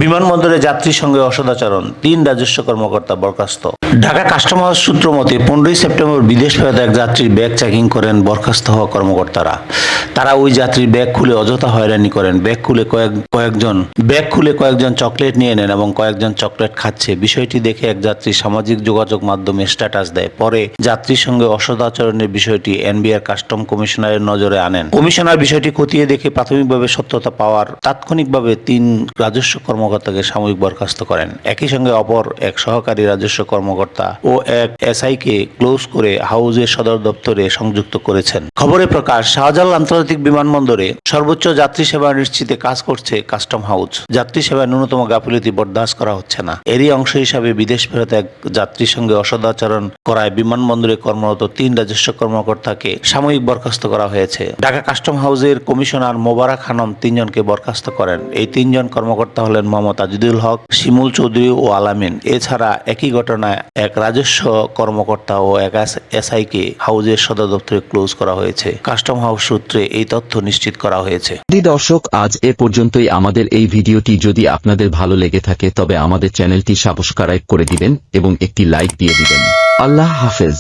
বিমানবন্দরে যাত্রীর সঙ্গে অসদাচরণ, ৩ রাজস্ব কর্মকর্তা বরখাস্ত। ঢাকা কাস্টম হাউস সূত্র মতে 15 সেপ্টেম্বর বিদেশ ফেরত এক যাত্রীর ব্যাগ চেকিং করেন বরখাস্ত হওয়া কর্মকর্তারা। তারা ওই যাত্রীর ব্যাগ খুলে অযথা হয়রানি করেন। ব্যাগ খুলে কয়েকজন চকলেট নিয়ে নেন এবং কয়েকজন চকলেট খাচ্ছে। বিষয়টি দেখে এক যাত্রী সামাজিক যোগাযোগ মাধ্যমে স্ট্যাটাস দেয়। পরে যাত্রীর সঙ্গে অসদাচরণের বিষয়টি এনবিআর কাস্টম কমিশনারের নজরে আনেন। কমিশনার বিষয়টি খতিয়ে দেখে প্রাথমিকভাবে সত্যতা পাওয়ার তাৎক্ষণিকভাবে 3 রাজস্ব কর্মকর্তাকে সাময়িক বরখাস্ত করেন। একই সঙ্গে অপর এক সহকারী রাজস্ব কর্মকর্তা ও এক এসআইকে ক্লোজ করে হাউজের সদর দপ্তরে সংযুক্ত করেছেন। খবরে প্রকাশ, শাহজালাল আন্তর্জাতিক বিমানবন্দরে সর্বোচ্চ যাত্রী সেবা নিশ্চিতে কাজ করছে কাস্টম হাউস। যাত্রী সেবায় ন্যূনতম গাফিলতি বরদাস্ত করা হচ্ছে না। এরই অংশ হিসাবে বিদেশ ফেরত এক যাত্রীর সঙ্গে অসদাচরণ করায় বিমানবন্দরে কর্মরত 3 রাজস্ব কর্মকর্তাকে সাময়িক বরখাস্ত করা হয়েছে। ঢাকা কাস্টম হাউসের কমিশনার মোবারক খানম 3 জনকে বরখাস্ত করেন। এই 3 জন কর্মকর্তা হলেন মোহাম্মদ তাজুদুল হক, শিমুল চৌধুরী ও আলামিন। এছাড়া একই ঘটনায় এক রাজস্ব কর্মকর্তা ও এক এসআইকে হাউজের সদর দপ্তরে ক্লোজ করা হয়েছে। কাস্টম হাউস সূত্রে এই তথ্য নিশ্চিত করা হয়েছে। দর্শক, আজ এ পর্যন্তই। আমাদের এই ভিডিওটি যদি আপনাদের ভালো লেগে থাকে তবে আমাদের চ্যানেলটি সাবস্ক্রাইব করে দিবেন এবং একটি লাইক দিয়ে দিবেন। আল্লাহ হাফেজ।